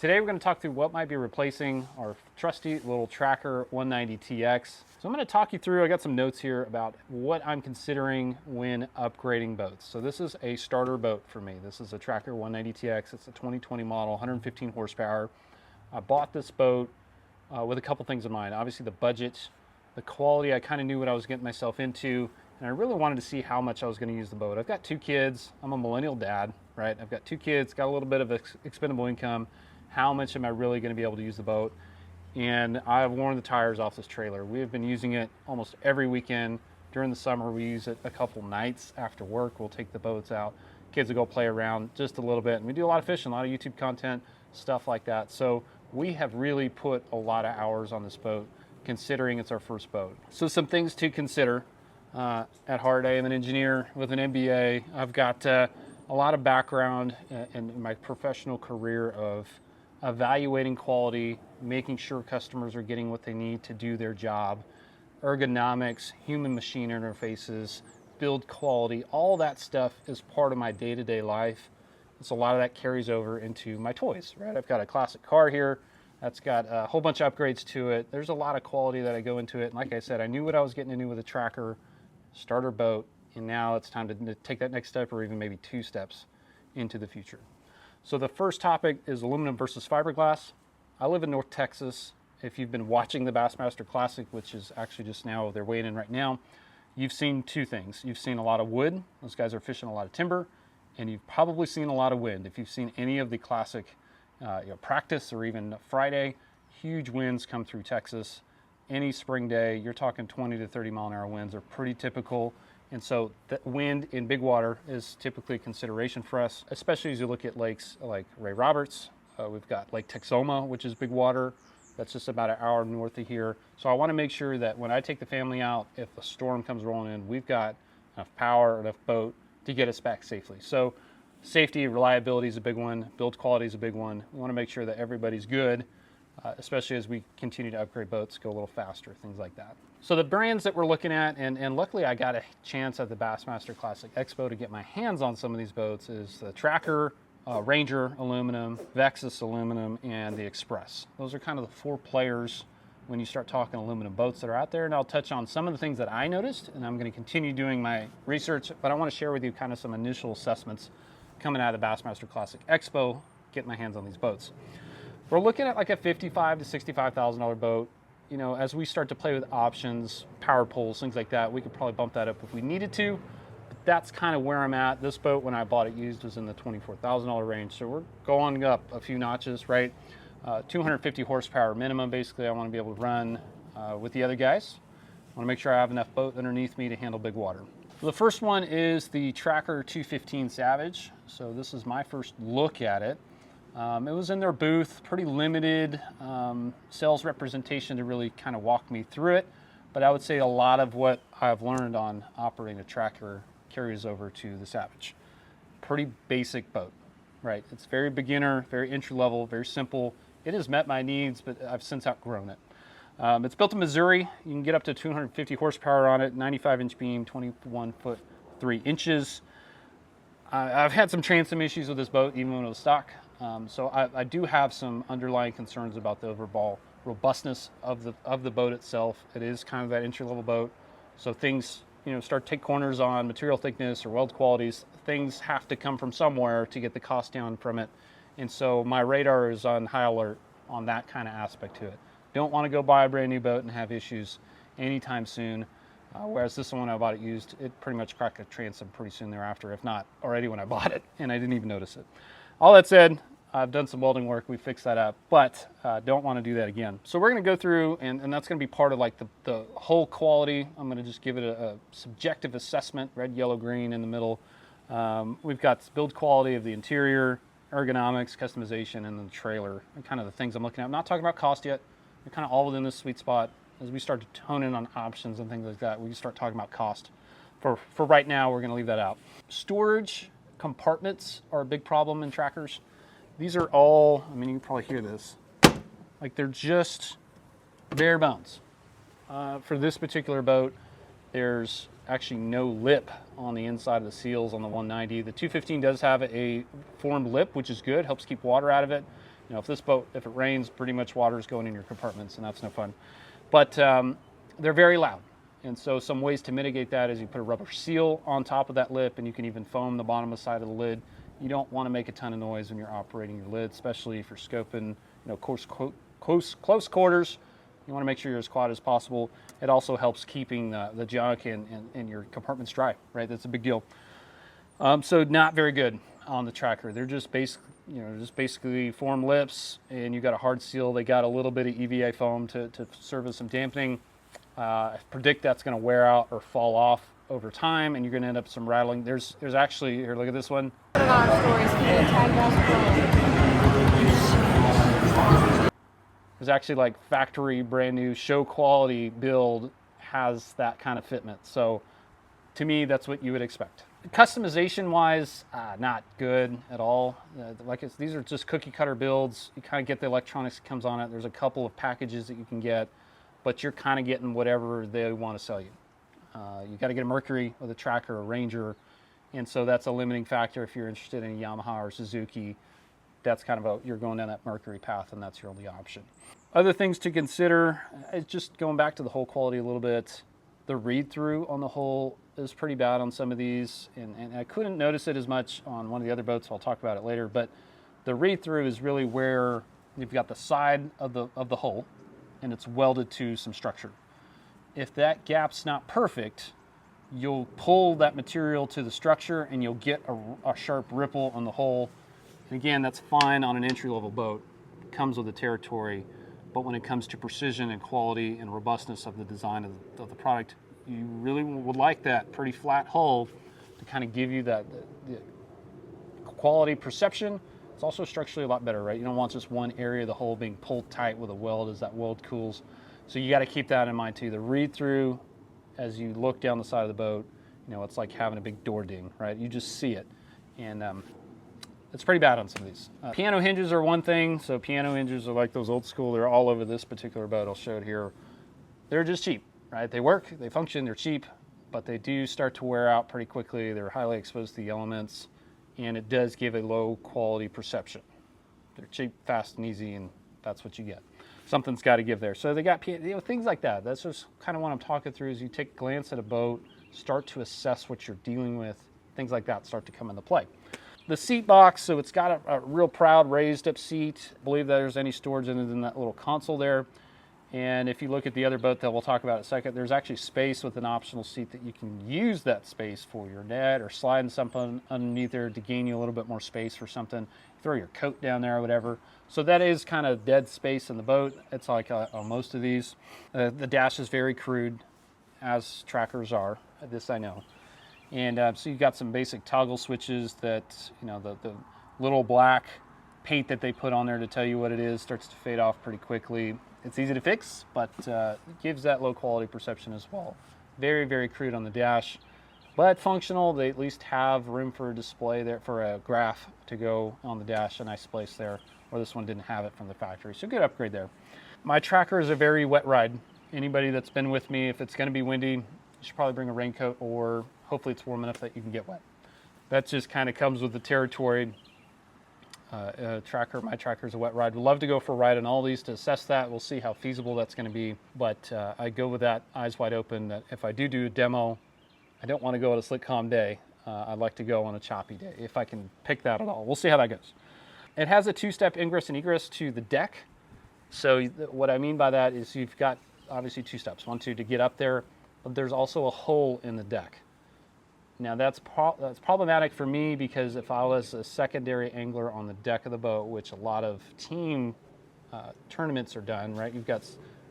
Today we're going to talk through what might be replacing our trusty little Tracker 190TX. So I'm going to talk you through, I got some notes here about what I'm considering when upgrading boats. So this is a starter boat for me. This is a Tracker 190TX. It's a 2020 model, 115 horsepower. I bought this boat with a couple things in mind. Obviously the budget, the quality, I kind of knew what I was getting myself into, and I really wanted to see how much I was going to use the boat. I've got 2 kids. I'm a millennial dad, right? I've got 2 kids, got a little bit of expendable income. How much am I really going to be able to use the boat? And I've worn the tires off this trailer. We have been using it almost every weekend. During the summer, we use it a couple nights after work. We'll take the boats out. Kids will go play around just a little bit. And we do a lot of fishing, a lot of YouTube content, stuff like that. So we have really put a lot of hours on this boat, considering it's our first boat. So some things to consider. At heart, I am an engineer with an MBA. I've got a lot of background in my professional career of evaluating quality, making sure customers are getting what they need to do their job, ergonomics, human-machine interfaces, build quality, all that stuff is part of my day-to-day life. So a lot of that carries over into my toys, right? I've got a classic car here that's got a whole bunch of upgrades to it. There's a lot of quality that I go into it. And like I said, I knew what I was getting into with a Tracker starter boat, and now it's time to take that next step, or even maybe 2 steps into the future. So the first topic is aluminum versus fiberglass. I live in North Texas. If you've been watching the Bassmaster Classic, which is actually just now, they're weighing in right now, you've seen 2 things. You've seen a lot of wood. Those guys are fishing a lot of timber, and you've probably seen a lot of wind. If you've seen any of the classic practice or even Friday, huge winds come through Texas. Any spring day, you're talking 20 to 30 mile an hour winds are pretty typical. And so the wind in big water is typically a consideration for us, especially as you look at lakes like Ray Roberts. We've got Lake Texoma, which is big water. That's just about an hour north of here. So I want to make sure that when I take the family out, if a storm comes rolling in, we've got enough power, enough boat to get us back safely. So safety, reliability is a big one. Build quality is a big one. We want to make sure that everybody's good, especially as we continue to upgrade boats, go a little faster, things like that. So the brands that we're looking at, and luckily I got a chance at the Bassmaster Classic Expo to get my hands on some of these boats, is the Tracker, Ranger aluminum, Vexus aluminum, and the Xpress. Those are kind of the 4 players when you start talking aluminum boats that are out there. And I'll touch on some of the things that I noticed, and I'm going to continue doing my research, but I want to share with you kind of some initial assessments coming out of the Bassmaster Classic Expo, getting my hands on these boats. We're looking at like a $55,000 to $65,000 boat. You know, as we start to play with options, power poles, things like that, we could probably bump that up if we needed to. But that's kind of where I'm at. This boat, when I bought it used, was in the $24,000 range. So we're going up a few notches, right? 250 horsepower minimum, basically, I want to be able to run with the other guys. I want to make sure I have enough boat underneath me to handle big water. So the first one is the Tracker 215 Savage. So this is my first look at it. It was in their booth, pretty limited sales representation to really kind of walk me through it. But I would say a lot of what I've learned on operating a Tracker carries over to the Savage. Pretty basic boat, right? It's very beginner, very entry level, very simple. It has met my needs, but I've since outgrown it. It's built in Missouri. You can get up to 250 horsepower on it, 95-inch beam, 21 foot 3 inches. I've had some transom issues with this boat, even when it was stock. So I do have some underlying concerns about the overall robustness of the boat itself. It is kind of that entry-level boat, so things, you know, start to take corners on material thickness or weld qualities. Things have to come from somewhere to get the cost down from it, and so my radar is on high alert on that kind of aspect to it. Don't want to go buy a brand new boat and have issues anytime soon. Whereas this one, I bought it used, it pretty much cracked a transom pretty soon thereafter, if not already when I bought it, and I didn't even notice it. All that said, I've done some welding work, we fixed that up, but don't want to do that again. So we're going to go through, and that's going to be part of like the whole quality. I'm going to just give it a subjective assessment, red, yellow, green in the middle. We've got build quality of the interior, ergonomics, customization, and the trailer, and kind of the things I'm looking at. I'm not talking about cost yet. We're kind of all within this sweet spot. As we start to tone in on options and things like that, we can start talking about cost. For right now, we're going to leave that out. Storage compartments are a big problem in Trackers. These are all, I mean, you can probably hear this, like they're just bare bones. For this particular boat, there's actually no lip on the inside of the seals on the 190. The 215 does have a formed lip, which is good, helps keep water out of it. You know, if this boat, if it rains, pretty much water is going in your compartments, and that's no fun. But they're very loud. And so some ways to mitigate that is you put a rubber seal on top of that lip, and you can even foam the bottom side of the lid. You don't want to make a ton of noise when you're operating your lid, especially if you're scoping, you know, close quarters. You want to make sure you're as quiet as possible. It also helps keeping the junk in your compartments dry, right? That's a big deal. So not very good on the tracker. They're just basically form lips, and you got a hard seal. They got a little bit of EVA foam to serve as some dampening. I predict that's going to wear out or fall off over time, and you're going to end up some rattling. There's actually, here, look at this one. There's actually like factory brand new show quality build has that kind of fitment. So to me, that's what you would expect. Customization wise, not good at all. These are just cookie cutter builds. You kind of get the electronics that comes on it. There's a couple of packages that you can get, but you're kind of getting whatever they want to sell you. You got to get a Mercury with a tracker, a Ranger, and so that's a limiting factor if you're interested in a Yamaha or Suzuki. That's kind of you're going down that Mercury path, and that's your only option. Other things to consider is just going back to the hull quality a little bit. The read-through on the hull is pretty bad on some of these, and I couldn't notice it as much on one of the other boats. I'll talk about it later, but the read-through is really where you've got the side of the hull, and it's welded to some structure. If that gap's not perfect, you'll pull that material to the structure, and you'll get a sharp ripple on the hull. And again, that's fine on an entry-level boat. It comes with the territory. But when it comes to precision and quality and robustness of the design of the product, you really would like that pretty flat hull to kind of give you the quality perception. It's also structurally a lot better, right? You don't want just one area of the hull being pulled tight with a weld as that weld cools. So you got to keep that in mind too. The read-through, as you look down the side of the boat, you know, it's like having a big door ding, right? You just see it. And it's pretty bad on some of these. Piano hinges are one thing. So piano hinges are like those old school. They're all over this particular boat. I'll show it here. They're just cheap, right? They work, they function, they're cheap, but they do start to wear out pretty quickly. They're highly exposed to the elements, and it does give a low quality perception. They're cheap, fast, and easy, and that's what you get. Something's got to give there. So they got, you know, things like that. That's just kind of what I'm talking through. Is you take a glance at a boat, start to assess what you're dealing with. Things like that start to come into play. The seat box, so it's got a real proud raised up seat. I believe there's any storage in that little console there. And if you look at the other boat that we'll talk about in a second, there's actually space with an optional seat that you can use that space for your net or sliding something underneath there to gain you a little bit more space for something. Throw your coat down there or whatever. So that is kind of dead space in the boat. It's like on most of these. The dash is very crude, as trackers are. This I know. And so you've got some basic toggle switches that, you know, the little black paint that they put on there to tell you what it is starts to fade off pretty quickly. It's easy to fix, but it gives that low quality perception as well. Very, very crude on the dash, but functional. They at least have room for a display there, for a graph to go on the dash, a nice place there, where this one didn't have it from the factory. So good upgrade there. My tracker is a very wet ride. Anybody that's been with me, if it's gonna be windy, you should probably bring a raincoat, or hopefully it's warm enough that you can get wet. That just kind of comes with the territory. My tracker is a wet ride. We'd love to go for a ride on all these to assess that. We'll see how feasible that's going to be. But I go with that eyes wide open that if I do a demo, I don't want to go on a slick, calm day. I'd like to go on a choppy day, if I can pick that at all. We'll see how that goes. It has a two-step ingress and egress to the deck. So what I mean by that is you've got obviously two steps. One, to get up there, but there's also a hole in the deck. Now that's problematic for me, because if I was a secondary angler on the deck of the boat, which a lot of team tournaments are done, right? You've got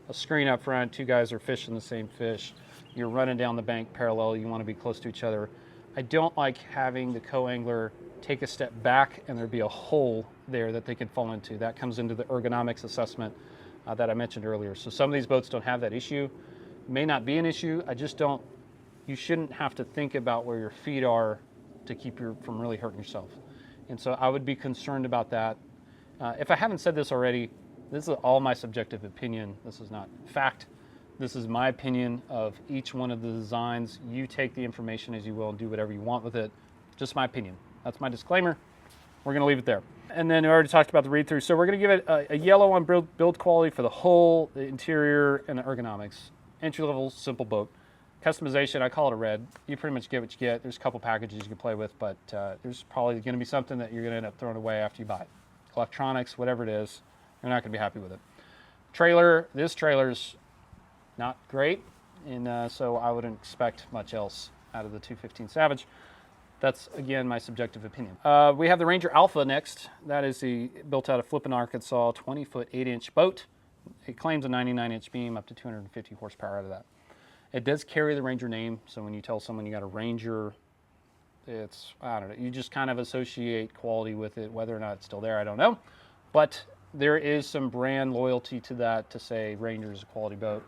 a screen up front, two guys are fishing the same fish, you're running down the bank parallel, you want to be close to each other. I don't like having the co-angler take a step back and there'd be a hole there that they could fall into. That comes into the ergonomics assessment that I mentioned earlier. So some of these boats don't have that issue. It may not be an issue, you shouldn't have to think about where your feet are to keep you from really hurting yourself. And so I would be concerned about that. If I haven't said this already, this is all my subjective opinion. This is not fact. This is my opinion of each one of the designs. You take the information as you will and do whatever you want with it. Just my opinion. That's my disclaimer. We're going to leave it there. And then we already talked about the read-through. So we're going to give it a yellow on build quality for the hull, the interior, and the ergonomics. Entry-level, simple boat. Customization, I call it a red. You pretty much get what you get. There's a couple packages you can play with, but there's probably going to be something that you're going to end up throwing away after you buy it. Electronics, whatever it is, you're not going to be happy with it. Trailer, this trailer's not great, and so I wouldn't expect much else out of the 215 Savage. That's, again, my subjective opinion. We have the Ranger Alpha next. That is built out of Flippin, Arkansas, 20-foot, 8-inch boat. It claims a 99-inch beam, up to 250 horsepower out of that. It does carry the Ranger name, so when you tell someone you got a Ranger, it's, I don't know, you just kind of associate quality with it. Whether or not it's still there, I don't know. But there is some brand loyalty to that, to say Ranger is a quality boat,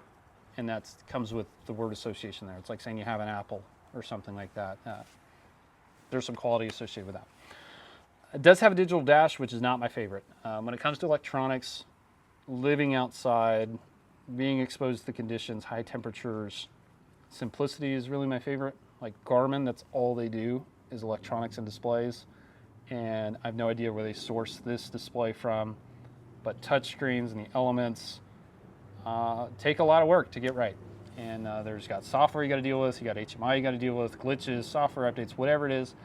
and that comes with the word association there. It's like saying you have an Apple or something like that. There's some quality associated with that. It does have a digital dash, which is not my favorite. When it comes to electronics, living outside, being exposed to the conditions, high temperatures, simplicity is really my favorite. Like Garmin, that's all they do is electronics and displays. And I have no idea where they source this display from, but touchscreens and the elements take a lot of work to get right. And there's got software you got to deal with, you got HMI you got to deal with, glitches, software updates, whatever it is.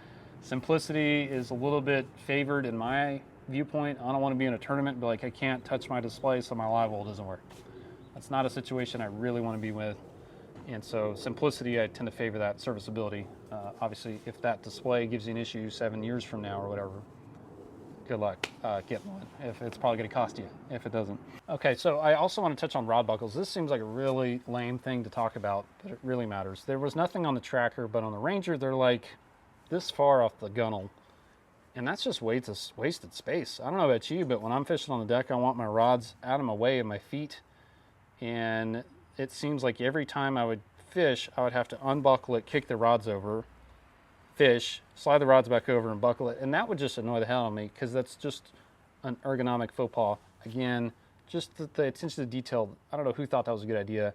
Simplicity is a little bit favored in my viewpoint. I don't want to be in a tournament and be like, I can't touch my display so my live well doesn't work. That's not a situation I really want to be with. And so simplicity, I tend to favor that. Serviceability, obviously, if that display gives you an issue 7 years from now or whatever, good luck getting one. If it's probably going to cost you if it doesn't. Okay, so I also want to touch on rod buckles. This seems like a really lame thing to talk about, but it really matters. There was nothing on the Tracker, but on the Ranger, they're like this far off the gunnel. And that's just wasted space. I don't know about you, but when I'm fishing on the deck, I want my rods out of my way of my feet. And it seems like every time I would fish, I would have to unbuckle it, kick the rods over, fish, slide the rods back over and buckle it. And that would just annoy the hell out of me because that's just an ergonomic faux pas. Again, just the attention to detail. I don't know who thought that was a good idea,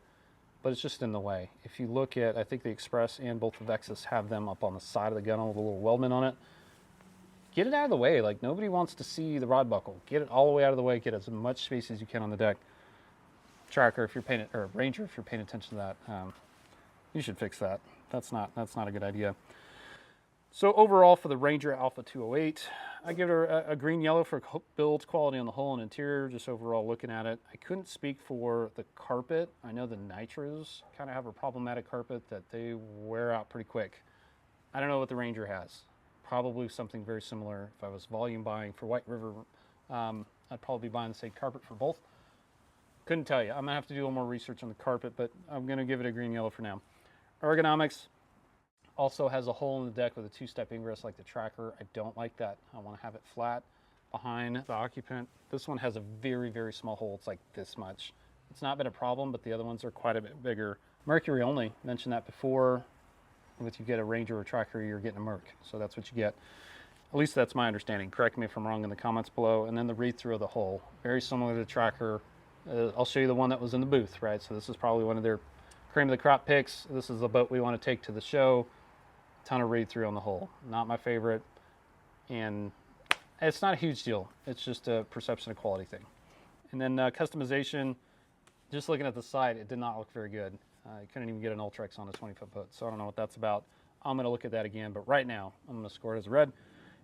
but it's just in the way. If you look at, I think the Xpress and both the Vexus have them up on the side of the gunnel with a little weldment on it. Get it out of the way. Like, nobody wants to see the rod buckle. Get it all the way out of the way. Get as much space as you can on the deck. Tracker, if you're paying, or Ranger, if you're paying attention to that, you should fix that. That's not a good idea. So overall, for the Ranger Alpha 208, I give it a green-yellow for build quality on the hull and interior, just overall looking at it. I couldn't speak for the carpet. I know the Nitros kind of have a problematic carpet that they wear out pretty quick. I don't know what the Ranger has. Probably something very similar. If I was volume buying for White River, I'd probably be buying the same carpet for both. Couldn't tell you. I'm gonna have to do a little more research on the carpet, but I'm gonna give it a green-yellow for now. Ergonomics also has a hole in the deck with a two-step ingress like the Tracker. I don't like that. I want to have it flat behind the occupant. This one has a very, very small hole. It's like this much. It's not been a problem, but the other ones are quite a bit bigger. Mercury only, mentioned that before. If you get a Ranger or Tracker, you're getting a Merc, so that's what you get. At least that's my understanding. Correct me if I'm wrong in the comments below. And then the read-through of the hull, very similar to the Tracker. I'll show you the one that was in the booth, right? So this is probably one of their cream of the crop picks. This is the boat we want to take to the show. Ton of read-through on the hull. Not my favorite, and it's not a huge deal. It's just a perception of quality thing. And then customization, just looking at the side, it did not look very good. You couldn't even get an Ultrex on a 20-foot boat, so I don't know what that's about. I'm going to look at that again, but right now, I'm going to score it as red.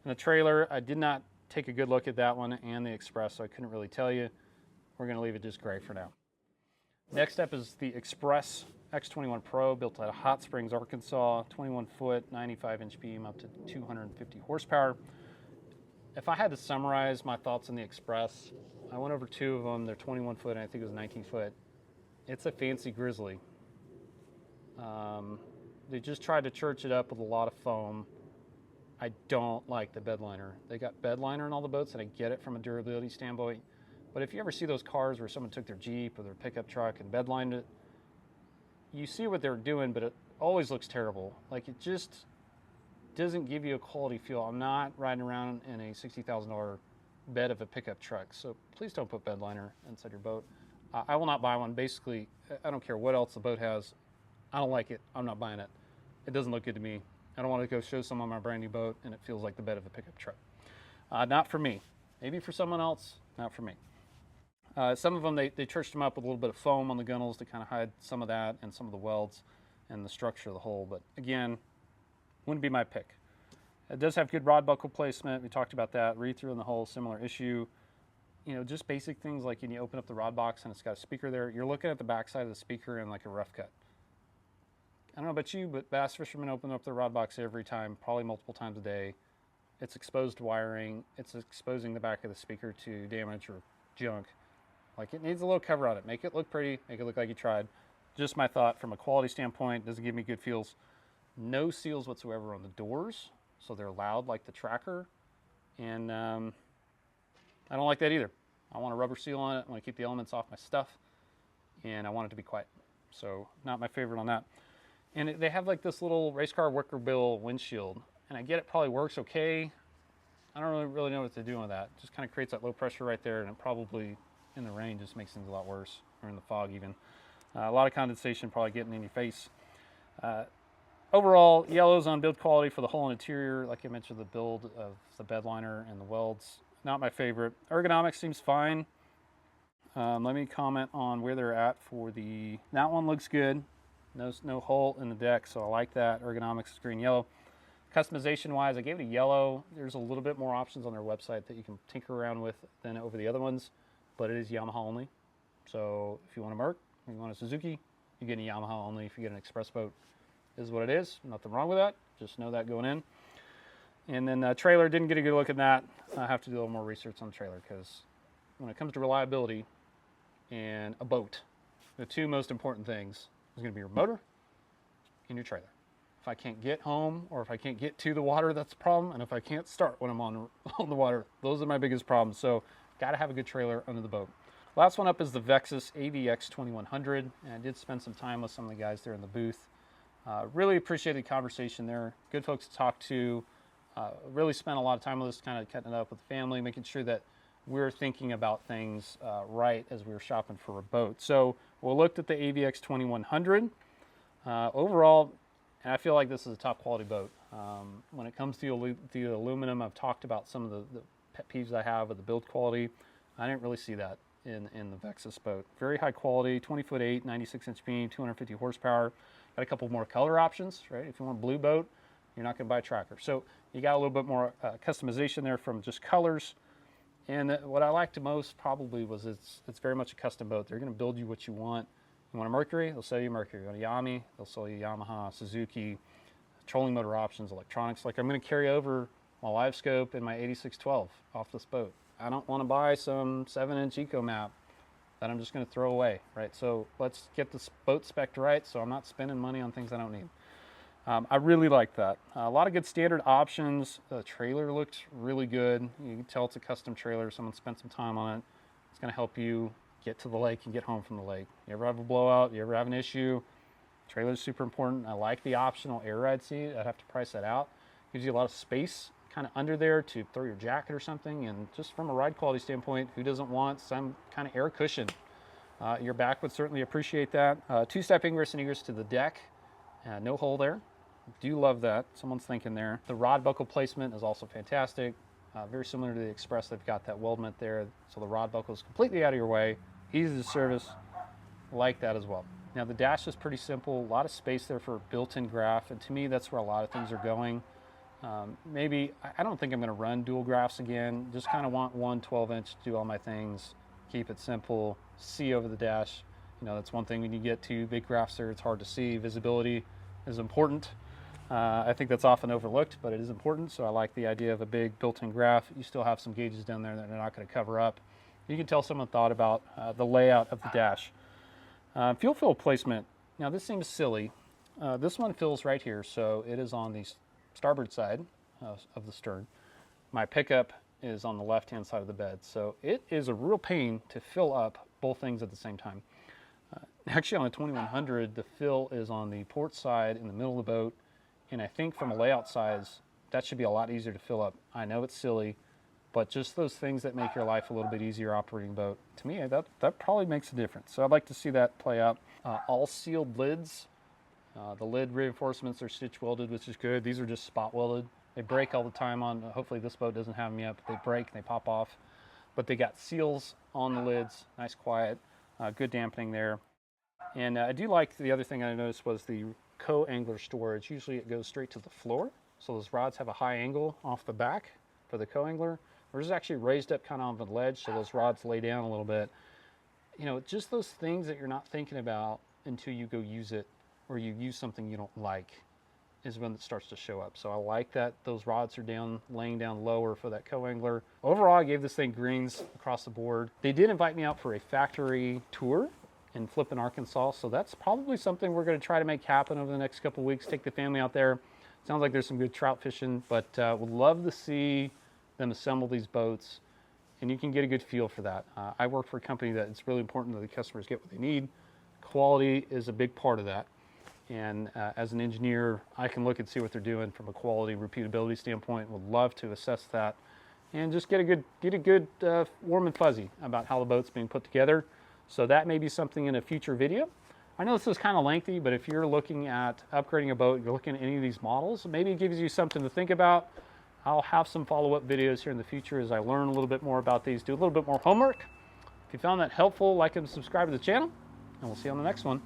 And the trailer, I did not take a good look at that one and the Xpress, so I couldn't really tell you. We're going to leave it just gray for now. Next up is the Xpress X21 Pro, built out of Hot Springs, Arkansas, 21-foot, 95-inch beam, up to 250 horsepower. If I had to summarize my thoughts on the Xpress, I went over two of them. They're 21-foot, and I think it was 19-foot. It's a fancy Grizzly. They just tried to church it up with a lot of foam. I don't like the bed liner. They got bed liner in all the boats, and I get it from a durability standpoint. But if you ever see those cars where someone took their Jeep or their pickup truck and bedlined it, you see what they're doing, but it always looks terrible. Like, it just doesn't give you a quality feel. I'm not riding around in a $60,000 bed of a pickup truck, so please don't put bed liner inside your boat. I will not buy one. Basically, I don't care what else the boat has. I don't like it. I'm not buying it. It doesn't look good to me. I don't want to go show someone my brand new boat and it feels like the bed of a pickup truck. Not for me. Maybe for someone else, not for me. Some of them, they churched them up with a little bit of foam on the gunnels to kind of hide some of that and some of the welds and the structure of the hull. But again, wouldn't be my pick. It does have good rod buckle placement. We talked about that. Read through in the hull, similar issue. You know, just basic things like when you open up the rod box and it's got a speaker there, you're looking at the backside of the speaker in like a rough cut. I don't know about you, but bass fishermen open up their rod box every time, probably multiple times a day. It's exposed wiring. It's exposing the back of the speaker to damage or junk. Like, it needs a little cover on it. Make it look pretty. Make it look like you tried. Just my thought from a quality standpoint. Doesn't give me good feels. No seals whatsoever on the doors, so they're loud like the tracker. And I don't like that either. I want a rubber seal on it. I want to keep the elements off my stuff, and I want it to be quiet. So not my favorite on that. And they have like this little race car worker bill windshield, and I get it probably works okay. I don't really know what to do with that. It just kind of creates that low pressure right there, and it probably in the rain just makes things a lot worse, or in the fog even. A lot of condensation probably getting in your face. Overall, yellows on build quality for the hull and interior. Like I mentioned, the build of the bed liner and the welds, not my favorite. Ergonomics seems fine. Let me comment on where they're at for that one looks good. No hole in the deck, so I like that. Ergonomics is green, yellow. Customization wise, I gave it a yellow. There's a little bit more options on their website that you can tinker around with than over the other ones, but it is Yamaha only. So if you want a Merc, or you want a Suzuki, you get a Yamaha only. If you get an Express boat, is what it is. Nothing wrong with that. Just know that going in. And then trailer, didn't get a good look at that. I have to do a little more research on the trailer, because when it comes to reliability and a boat, the two most important things is going to be your motor and your trailer. If I can't get home, or if I can't get to the water, that's a problem. And if I can't start when I'm on the water, those are my biggest problems. So got to have a good trailer under the boat. Last one up is the Vexus AVX2100. And I did spend some time with some of the guys there in the booth. Really appreciated the conversation there. Good folks to talk to. Really spent a lot of time with us, kind of cutting it up with the family, making sure that we're thinking about things right as we were shopping for a boat. So we looked at the AVX2100. Overall, and I feel like this is a top quality boat. When it comes to the aluminum, I've talked about some of the pet peeves I have with the build quality. I didn't really see that in the Vexus boat. Very high quality, 20-foot 8, 96-inch beam, 250 horsepower. Got a couple more color options, right? If you want a blue boat, you're not going to buy a tracker. So you got a little bit more customization there from just colors. And what I liked most probably was it's very much a custom boat. They're going to build you what you want. You want a Mercury, they'll sell you a Mercury. You want a Yami, they'll sell you Yamaha, Suzuki, trolling motor options, electronics. Like, I'm going to carry over my live scope and my 8612 off this boat. I don't want to buy some 7-inch eco map that I'm just going to throw away, right? So let's get this boat spec'd right, so I'm not spending money on things I don't need. I really like that. A lot of good standard options. The trailer looks really good. You can tell it's a custom trailer. Someone spent some time on it. It's going to help you get to the lake and get home from the lake. You ever have a blowout? You ever have an issue? Trailer's super important. I like the optional air ride seat. I'd have to price that out. Gives you a lot of space kind of under there to throw your jacket or something. And just from a ride quality standpoint, who doesn't want some kind of air cushion? Your back would certainly appreciate that. Two-step ingress and egress to the deck. No hole there. Do love that. Someone's thinking there. The rod buckle placement is also fantastic. Very similar to the Express. They've got that weldment there, so the rod buckle is completely out of your way. Easy to service. Like that as well. Now the dash is pretty simple. A lot of space there for built-in graph, and to me that's where a lot of things are going. Maybe, I don't think I'm going to run dual graphs again. Just kind of want one 12-inch to do all my things. Keep it simple. See over the dash. You know, that's one thing when you get two big graphs there, it's hard to see. Visibility is important. I think that's often overlooked, but it is important. So I like the idea of a big built-in graph. You still have some gauges down there that they're not going to cover up. You can tell someone thought about the layout of the dash. Fuel fill placement. Now this seems silly. This one fills right here, so it is on the starboard side of the stern. My pickup is on the left-hand side of the bed, so it is a real pain to fill up both things at the same time. Actually, on the 2100, the fill is on the port side in the middle of the boat, and I think from a layout size, that should be a lot easier to fill up. I know it's silly, but just those things that make your life a little bit easier operating a boat, to me, that probably makes a difference. So I'd like to see that play out. All sealed lids. The lid reinforcements are stitch welded, which is good. These are just spot welded. They break all the time on, hopefully this boat doesn't have them yet, but they break and they pop off. but they got seals on the lids, nice quiet, good dampening there. And I do like, the other thing I noticed was the co-angler storage. Usually it goes straight to the floor, so those rods have a high angle off the back for the co-angler. Or is actually raised up kind of on the ledge, so those rods lay down a little bit. You know, just those things that you're not thinking about until you go use it, or you use something you don't like, is when it starts to show up. So I like that those rods are laying down lower for that co-angler. Overall, I gave this thing greens across the board. They did invite me out for a factory tour in Flippin, Arkansas, so that's probably something we're going to try to make happen over the next couple of weeks. Take the family out there. Sounds like there's some good trout fishing, but would love to see them assemble these boats, and you can get a good feel for that. I work for a company that it's really important that the customers get what they need. Quality is a big part of that, and as an engineer, I can look and see what they're doing from a quality repeatability standpoint. Would love to assess that and just get a good warm and fuzzy about how the boat's being put together. So that may be something in a future video. I know this is kind of lengthy, but if you're looking at upgrading a boat, you're looking at any of these models, maybe it gives you something to think about. I'll have some follow-up videos here in the future as I learn a little bit more about these, do a little bit more homework. If you found that helpful, like and subscribe to the channel, and we'll see you on the next one.